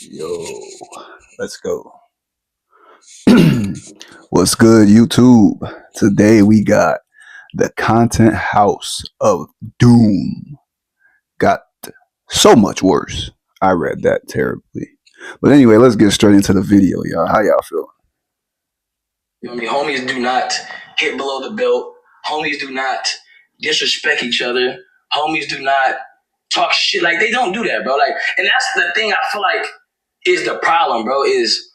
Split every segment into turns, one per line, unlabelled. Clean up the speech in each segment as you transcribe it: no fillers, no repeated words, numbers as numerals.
Yo, let's go. What's good, YouTube? Today we got the content house of doom. Got so much worse. I read that terribly. But anyway, let's get straight into the video, y'all. How y'all feel?
You know what I mean? Homies do not hit below the belt. Homies do not disrespect each other. Homies do not talk shit. Like, they don't do that, bro. Like, and that's the thing I feel like is the problem, bro, is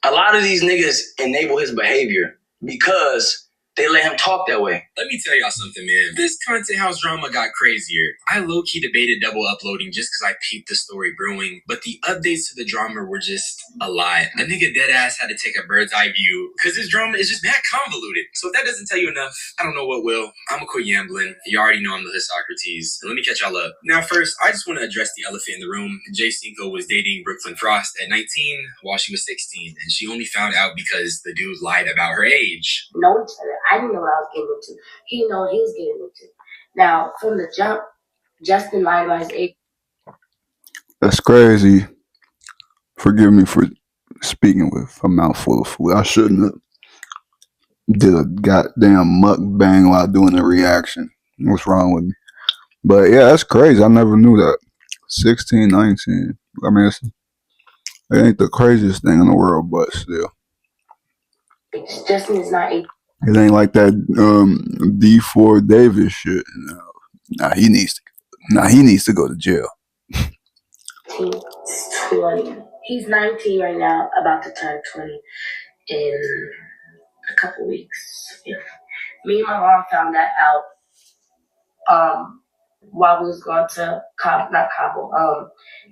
a lot of these niggas enable his behavior because they let him talk that way.
Let me tell y'all something, man. This content house drama got crazier. I low-key debated double uploading just because I peeped the story brewing, but the updates to the drama were just a lot. A nigga deadass had to take a bird's eye view because this drama is just mad convoluted. So if that doesn't tell you enough, I don't know what will. I'ma quit yambling. You already know I'm the Socrates. Let me catch y'all up. Now first, I just want to address the elephant in the room. Jay Cinco was dating Brooklyn Frost at 19 while she was 16, and she only found out because the dude lied about her age.
Know each other. I didn't know what I was getting into. He didn't know what he was getting into. Now, from the jump, Justin lied about his age.
That's crazy. Forgive me for speaking with a mouthful of food. I shouldn't have did a goddamn mukbang while doing a reaction. What's wrong with me? But yeah, that's crazy. I never knew that. 16, 19. I mean, it ain't the craziest thing in the world, but still.
Justin is not 18.
It ain't like that D4 Davis shit. Nah, he needs to go to jail.
20. He's 19 right now, about to turn 20 in a couple weeks. Me and my mom found that out while we was going to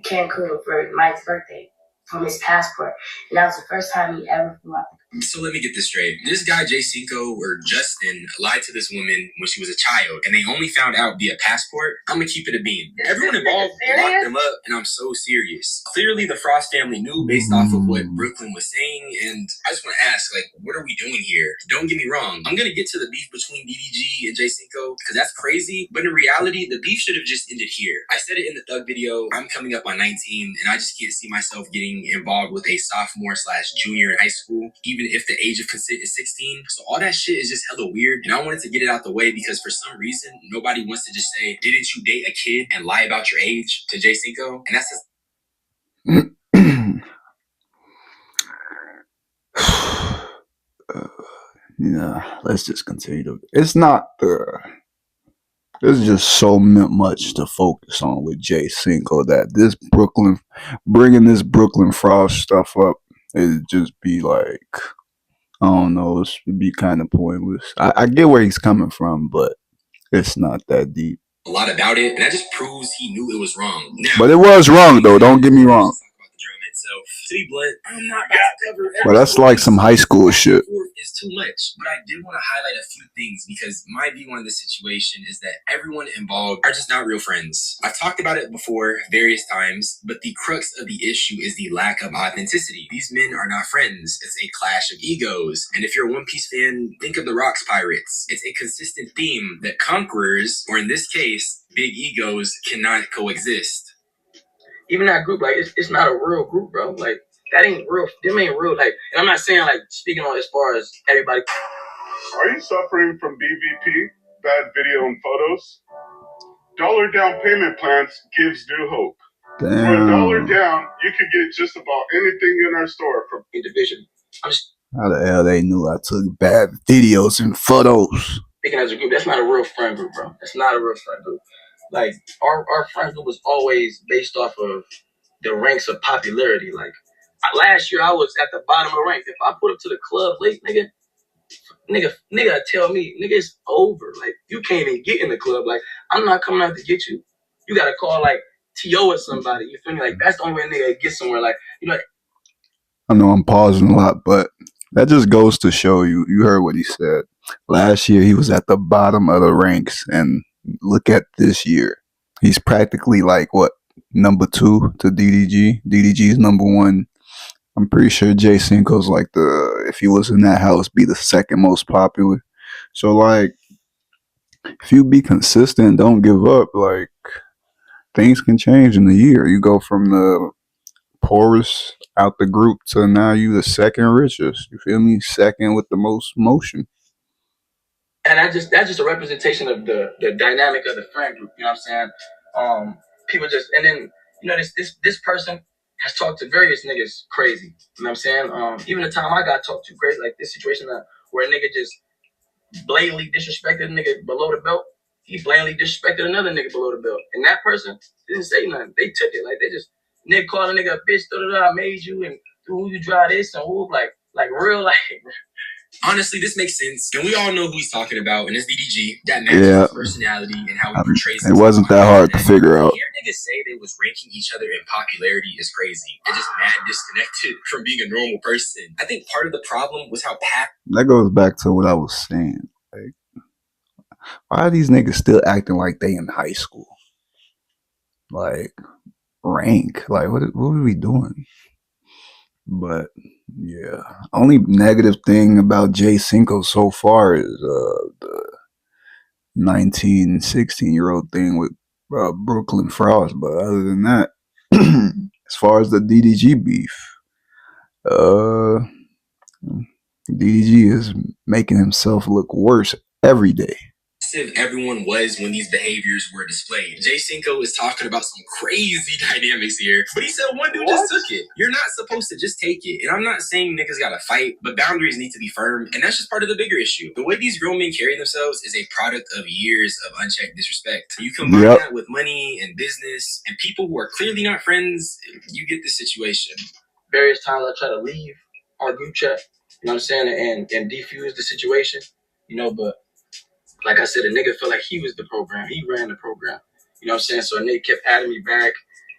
Cancun for Mike's birthday from his passport. And that was the first time he ever flew out.
So let me get this straight. This guy, Jay Cinco, or Justin, lied to this woman when she was a child, and they only found out via passport. I'm gonna keep it a bean. Everyone involved locked them up, and I'm so serious. Clearly, the Frost family knew based off of what Brooklyn was saying, and I just want to ask, like, what are we doing here? Don't get me wrong. I'm gonna get to the beef between DDG and Jay Cinco, because that's crazy, but in reality, the beef should have just ended here. I said it in the Thug video. I'm coming up on 19, and I just can't see myself getting involved with a sophomore/junior in high school, even if the age of consent is 16. So all that shit is just hella weird, and I wanted to get it out the way because for some reason nobody wants to just say, didn't you date a kid and lie about your age to Jay Cinco? And that's just
Yeah, let's just continue. It's not there's just so much to focus on with Jay Cinco that bringing this Brooklyn Frost stuff up, it'd just be like, I don't know, it'd be kind of pointless. I get where he's coming from, but it's not that deep.
a lot about it, and that just proves he knew it was wrong. Now,
but it was wrong, though. Don't get me wrong.
Itself. To be blunt, I'm not about to cover
But that's like some high school shit.
Is too much. But I did want to highlight a few things because my view on this situation is that everyone involved are just not real friends. I've talked about it before various times, but the crux of the issue is the lack of authenticity. These men are not friends. It's a clash of egos. And if you're a One Piece fan, think of the Rocks Pirates. It's a consistent theme that conquerors, or in this case, big egos, cannot coexist.
Even that group, like, it's not a real group, bro. Like, that ain't real. Them ain't real. Like, and I'm not saying, like, speaking on as far as everybody.
Are you suffering from BVP, bad video and photos? Dollar down payment plans gives new hope.
Damn.
For $1 down, you can get just about anything in our store from
Individual.
How the hell they knew I took bad videos and photos?
Speaking as a group, that's not a real friend group, bro. That's not a real friend group. Like, our friend group was always based off of the ranks of popularity. Like, last year I was at the bottom of the ranks. If I put up to the club late, nigga tell me, nigga, it's over. Like, you can't even get in the club. Like, I'm not coming out to get you. You gotta call, like, T.O. or somebody. You feel me? Like, that's the only way a nigga get somewhere. Like, you know.
I know I'm pausing a lot, but that just goes to show you. You heard what he said. Last year he was at the bottom of the ranks, and look at this year. He's practically like what, number 2 to DDG. DDG's number 1. I'm pretty sure Jay Cinco's like if he was in that house, be the second most popular. So like, if you be consistent, don't give up. Like, things can change in a year. You go from the poorest out the group to now you the second richest. You feel me? Second with the most motion.
And that's just a representation of the dynamic of the friend group. You know what I'm saying? People just, and then this person has talked to various niggas crazy. You know what I'm saying? Even the time I got talked to crazy, like this situation where a nigga just blatantly disrespected a nigga below the belt. He blatantly disrespected another nigga below the belt, and that person didn't say nothing. They took it like they just nigga called a nigga a bitch. I made you, and who you drive this and who like real like.
Honestly, this makes sense. And we all know who he's talking about, and it's DDG. That matches his personality and how he portrays
it. It wasn't that hard to figure out.
To hear niggas say they was ranking each other in popularity is crazy. They're just mad disconnected from being a normal person. I think part of the problem was how
that goes back to what I was saying. Like, why are these niggas still acting like they in high school? Like, rank. Like, what are we doing? But yeah, only negative thing about Jay Cinco so far is the 19, 16-year-old thing with Brooklyn Frost. But other than that, as far as the DDG beef, DDG is making himself look worse every day.
Everyone was when these behaviors were displayed. Jay Cinco is talking about some crazy dynamics here, but he said one dude just took it. You're not supposed to just take it. And I'm not saying niggas gotta fight, but boundaries need to be firm, and that's just part of the bigger issue. The way these grown men carry themselves is a product of years of unchecked disrespect. You combine that with money and business and people who are clearly not friends, you get this situation.
Various times I try to leave our group chat, you know what I'm saying, and defuse the situation, but like I said, a nigga felt like he was the program. He ran the program. You know what I'm saying? So a nigga kept adding me back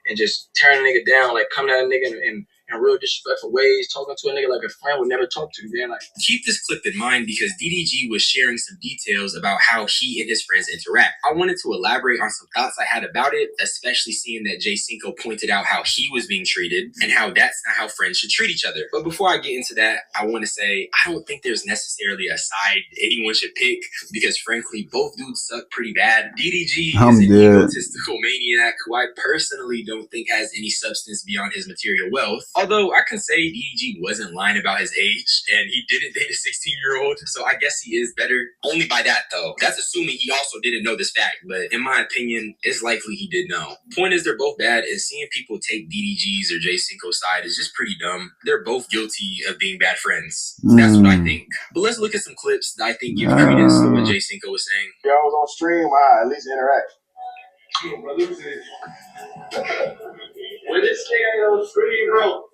and just tearing a nigga down, like coming at a nigga in real disrespectful ways, talking to a nigga like a friend would never talk to, man. Like,
keep this clip in mind because DDG was sharing some details about how he and his friends interact. I wanted to elaborate on some thoughts I had about it, especially seeing that Jay Cinco pointed out how he was being treated and how that's not how friends should treat each other. But before I get into that, I want to say I don't think there's necessarily a side anyone should pick because frankly, both dudes suck pretty bad. DDG is an egotistical maniac who I personally don't think has any substance beyond his material wealth. Although I can say DDG wasn't lying about his age and he didn't date a 16-year-old, so I guess he is better. Only by that though. That's assuming he also didn't know this fact, but in my opinion, it's likely he did know. Point is, they're both bad, and seeing people take DDG's or Jay Cinco's side is just pretty dumb. They're both guilty of being bad friends. That's what I think. But let's look at some clips that I think give credence to what Jay Cinco was saying.
Y'all was on stream, I at least interact.
when this nigga ain't on stream, bro,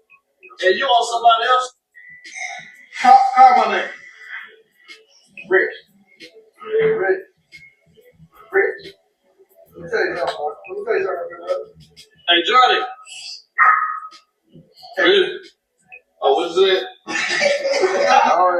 and you on somebody else,
Call my name. Rich. Let me tell you something.
hey Johnny. Hey. Oh, what's that?
No,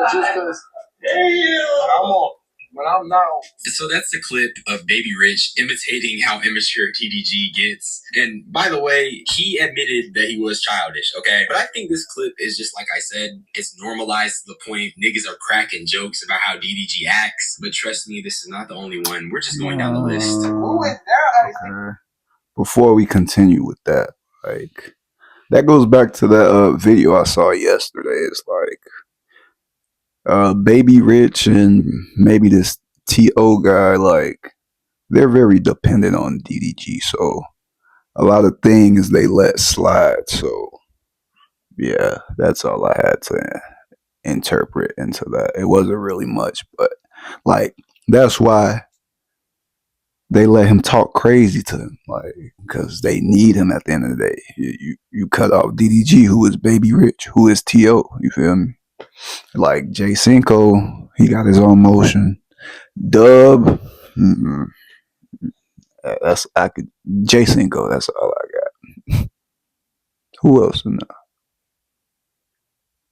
it's just because I'm on. When I'm not on.
So that's the clip of Baby Rich imitating how immature DDG gets. And by the way, he admitted that he was childish, okay? But I think this clip is just like I said, it's normalized to the point niggas are cracking jokes about how DDG acts. But trust me, this is not the only one. We're just going down the list.
Okay. Before we continue with that, like, that goes back to that video I saw yesterday. It's like Baby Rich and maybe this T.O. guy, like, they're very dependent on DDG. So a lot of things they let slide. So yeah, that's all I had to interpret into that. It wasn't really much, but like, that's why they let him talk crazy to them, like, because they need him at the end of the day. You cut off DDG, who is Baby Rich, who is T.O., you feel me? Like, Jay Cinco, he got his own motion. Dub, Jay Cinco, that's all I got. Who else in there?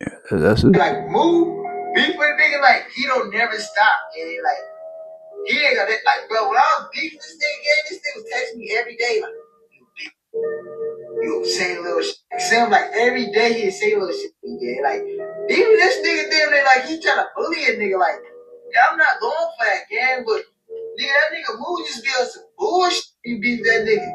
Yeah, that's it.
Like, move, beef with a nigga, like, he don't never stop. And he, like, he ain't gonna, like, bro, when I was beefing this nigga was texting me every day, like, you saying little shit. Sound like every day he'd say little shit to me, like, even this nigga damn near, like, he trying to bully a nigga, like, yeah, I'm not going for that, gang, but nigga, that nigga Moon just be on some bullshit. He beat that nigga.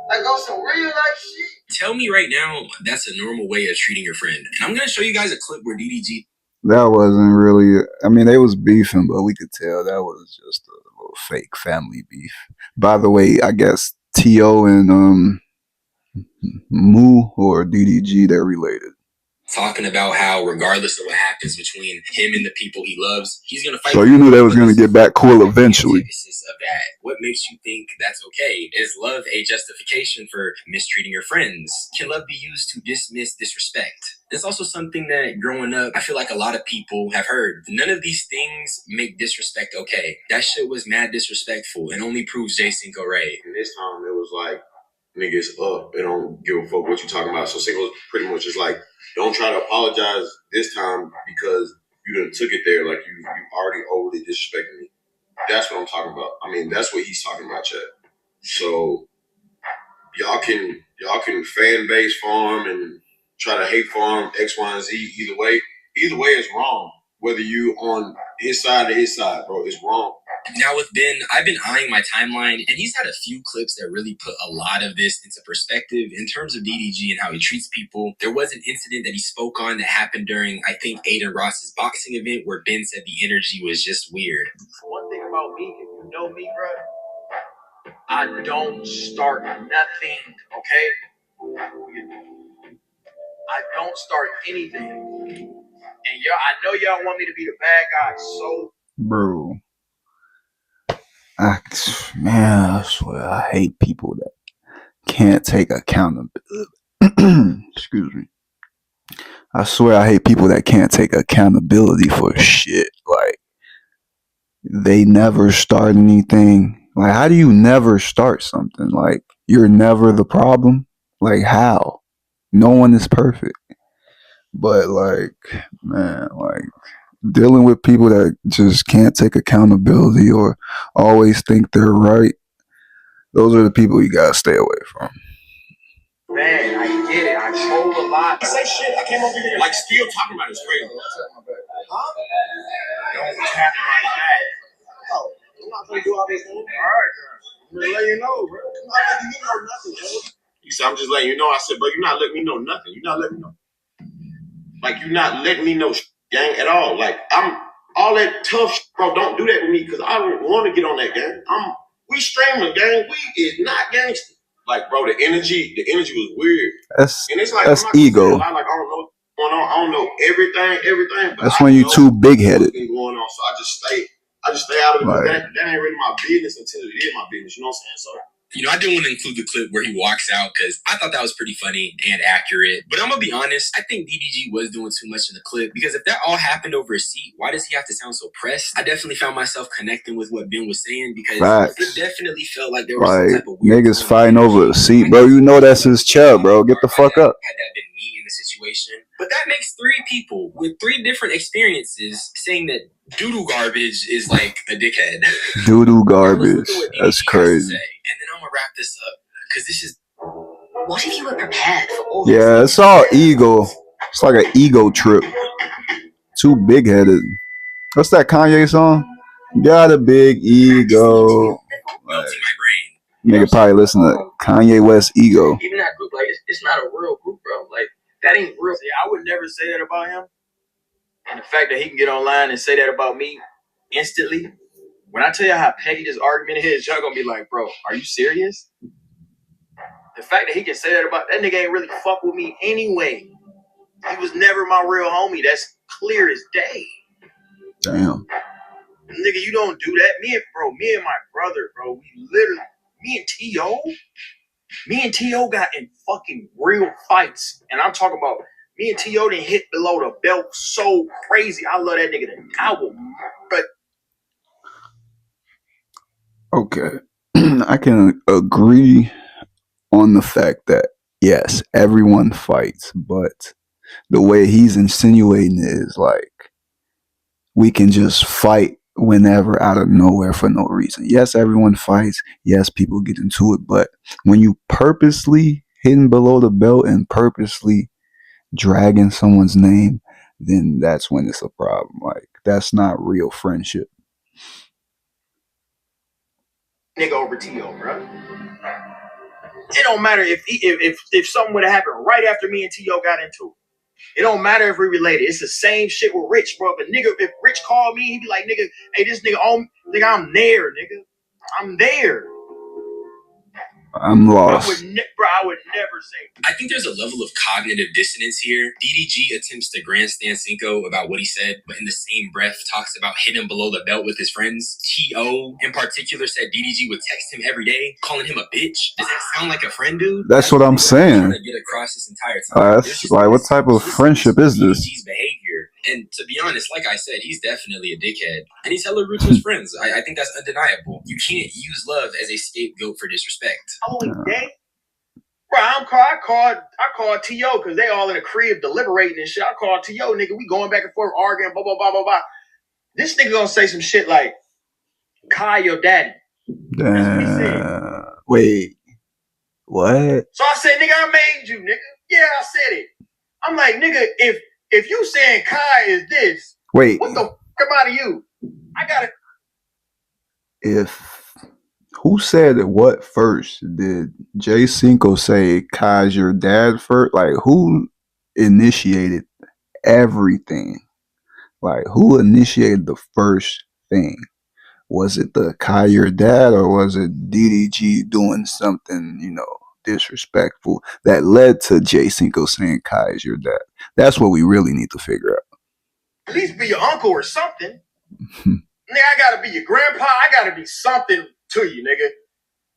Like on some real life shit.
Tell me right now that's a normal way of treating your friend. And I'm gonna show you guys a clip where DDG.
That wasn't really. I mean, they was beefing, but we could tell that was just a little fake family beef. By the way, I guess To and Moo or DDG, they're related.
Talking about how regardless of what happens between him and the people he loves, he's gonna fight.
So you knew they was gonna get back cool eventually.
Of that. What makes you think that's okay? Is love a justification for mistreating your friends? Can love be used to dismiss disrespect? It's also something that growing up, I feel like a lot of people have heard. None of these things make disrespect okay. That shit was mad disrespectful and only proves J Cinco Ray.
And this time it was like, niggas up. They don't give a fuck what you talking about. So Cinco's pretty much just like, don't try to apologize this time because you done took it there. Like you already overly disrespecting me. That's what I'm talking about. I mean, that's what he's talking about, Chad. So y'all can fan base farm and try to hate farm X, Y, and Z. Either way is wrong. Whether you on his side or his side, bro, it's wrong.
Now with Ben, I've been eyeing my timeline, and he's had a few clips that really put a lot of this into perspective in terms of DDG and how he treats people. There was an incident that he spoke on that happened during, I think, Aiden Ross's boxing event where Ben said the energy was just weird.
One thing about me, if you know me, bro, I don't start nothing, okay? I don't start anything. And I know y'all want me to be the bad guy, so...
Bro. I swear, I hate people that can't take accountability. Excuse me. I swear I hate people that can't take accountability for shit. Like, they never start anything. Like, how do you never start something? Like, you're never the problem? Like, how? No one is perfect. But, like, man, like, dealing with people that just can't take accountability or always think they're right, those are the people you gotta stay away from.
Man, I get it. I troll a lot.
Say shit. I came over here like still talking about it's crazy.
Huh? Don't tap my back.
Oh, I'm not gonna do all this. All right, girl. I'm gonna let you know, bro. I'm not letting you know nothing, bro.
You said I'm just letting you know. I said, bro, you're not letting me know nothing. You're not letting me know. Like you're not letting me know, gang, at all. Like I'm all that tough, bro. Don't do that with me because I don't want to get on that gang. We streaming, gang. We is not gangster. Like, bro, the energy was weird. And it's like
That's
I'm not
ego.
I don't know what's going on. I don't know everything. But
that's when you too big headed.
What's been going on? So I just stay out of it.
Like,
that ain't really my business until it is my business. You know what I'm saying? So.
I didn't want to include the clip where he walks out because I thought that was pretty funny and accurate. But I'm going to be honest, I think DDG was doing too much in the clip because if that all happened over a seat, why does he have to sound so pressed? I definitely found myself connecting with what Ben was saying because it definitely felt like there was some type of weird
niggas fighting over a seat, bro. You know that's his chair, bro. Get the fuck up.
Had that been me in the situation. But that makes 3 people with 3 different experiences saying that doo-doo garbage is like a dickhead.
Doo-doo garbage. That's crazy.
And then I'm gonna wrap this up because this is. What if you were prepared for all?
Yeah, it's all ego. It's like an ego trip. Too big headed. What's that Kanye song? Got a big ego.
Melting my brain.
Nigga probably listen to Kanye West Ego.
Even that group, like it's not a real group, bro. Like that ain't real. See, I would never say that about him. And the fact that he can get online and say that about me instantly. When I tell you how petty this argument is, y'all gonna be like, bro, are you serious? The fact that he can say that about that nigga ain't really fuck with me anyway. He was never my real homie. That's clear as day.
Damn.
Nigga, you don't do that. Me and my brother, bro, we literally, me and T.O. got in fucking real fights. And I'm talking about me and T.O. didn't hit below the belt so crazy. I love that nigga to album. But
okay. I can agree on the fact that, yes, everyone fights, but the way he's insinuating is like we can just fight whenever out of nowhere for no reason. Yes, everyone fights. Yes, people get into it. But when you purposely hitting below the belt and purposely dragging someone's name, then that's when it's a problem. Like, that's not real friendship.
Nigga over T.O., bro.
It don't matter if something would have happened right after me and T.O. got into it. It don't matter if we related. It's the same shit with Rich, bro. If Rich called me, he'd be like, nigga, hey, this nigga on, nigga, I'm there, nigga. I'm there.
I'm lost.
I would never say.
I think there's a level of cognitive dissonance here. DDG attempts to grandstand Cinco about what he said, but in the same breath talks about hitting him below the belt with his friends. T.O. in particular said DDG would text him every day, calling him a bitch. Does that sound like a friend, dude?
That's what I'm saying.
Trying to get across this entire time.
That's like, what type of friendship is this?
DDG's behavior. And to be honest, like I said, he's definitely a dickhead. And he's hella rude to his friends. I think that's undeniable. You can't use love as a scapegoat for disrespect.
Only day? Bro, I called T.O. because they all in the crib deliberating and shit. I called T.O. nigga, we going back and forth arguing, blah, blah, blah, blah, blah. This nigga gonna say some shit like, Kai, your daddy. That's what he said.
Wait, what?
So I said, nigga, I made you, nigga. Yeah, I said it. I'm like, nigga, if you saying Kai is this,
Wait,
what the fuck am out of you? I gotta.
Who said what first? Did Jay Cinco say Kai's your dad first? Like, who initiated everything? Like, who initiated the first thing? Was it the Kai your dad, or was it DDG doing something, disrespectful that led to Jay Cinco saying Kai is your dad? That's what we really need to figure out.
At least be your uncle or something. Nigga, I gotta be your grandpa. I gotta be something to you, nigga.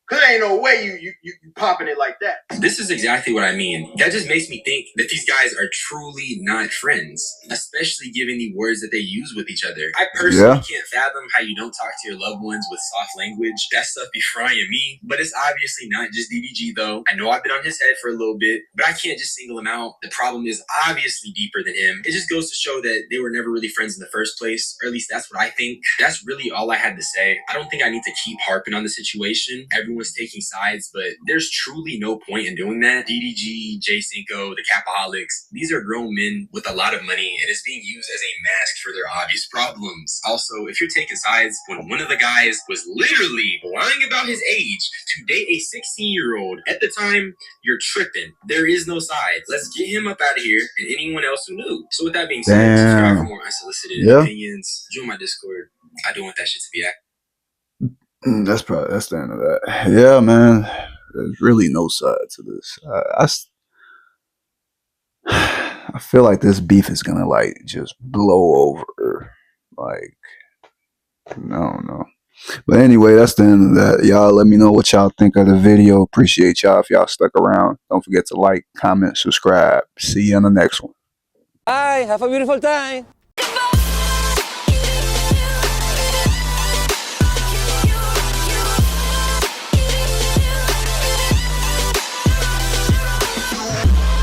Cause there ain't no way you popping it like that.
This is exactly what I mean. That just makes me think that these guys are truly not friends, especially given the words that they use with each other. I personally can't fathom how you don't talk to your loved ones with soft language. That stuff be frying me. But it's obviously not just DDG though. I know I've been on his head for a little bit, but I can't just single him out. The problem is obviously deeper than him. It just goes to show that they were never really friends in the first place, or at least that's what I think. That's really all I had to say. I don't think I need to keep harping on the situation. Everyone's taking sides, but there's truly no point in doing that. DDG, Jay Cinco, the Capaholics, these are grown men with a lot of money, and it's being used as a mask for their obvious problems. Also, if you're taking sides when one of the guys was literally lying about his age to date a 16-year-old at the time, you're tripping. There is no sides. Let's get him up out of here and anyone else who knew. So with that being said, subscribe for more unsolicited opinions. Join my Discord. I don't want that shit to be active.
That's the end of that. Yeah, man. There's really no side to this. I feel like this beef is gonna just blow over. Like, I don't know. But anyway, that's the end of that. Y'all let me know what y'all think of the video. Appreciate y'all if y'all stuck around. Don't forget to like, comment, subscribe. See you on the next one.
Bye. Have a beautiful time.